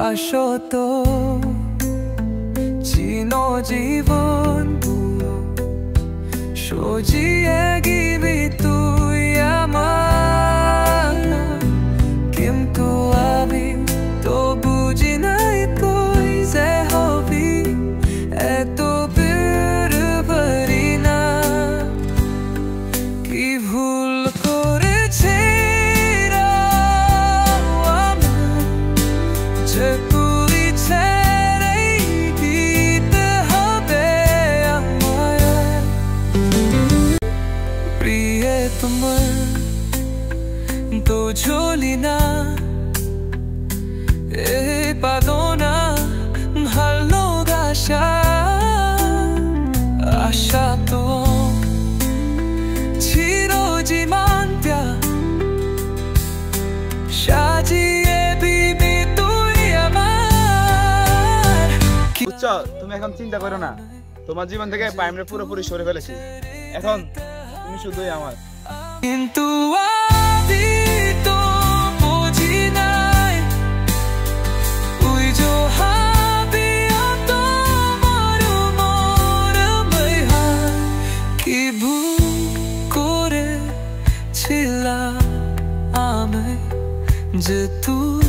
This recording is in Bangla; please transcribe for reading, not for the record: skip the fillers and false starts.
আসত চিরজীবন সজিয়ে গিবি তুই আমার, কিন্তু আমি তো বুঝি নাই তুই যে হবি এত পারি না। কি ভুল করেছি যে তুই ছেড়ে দিতে হবে আমায়। প্রিয় তোমার তো ঝুলি না এ পাদনা ভালোবাসা, আশা তো চিরজীবন সাজিয়ে দিবি তুই আমার। বুঝছো, তুমি এখন চিন্তা করো না, তোমার জীবন থেকে প্রাইমরে পুরোপুরি সরে ফেলেছি, এখন তুমি শুধুই আমার। কিন্তু আমি তো বুঝি নাই তুই যে হবি এত বড় মোর বেহাল। কি ভুল করেছিলাম আমি যে তুই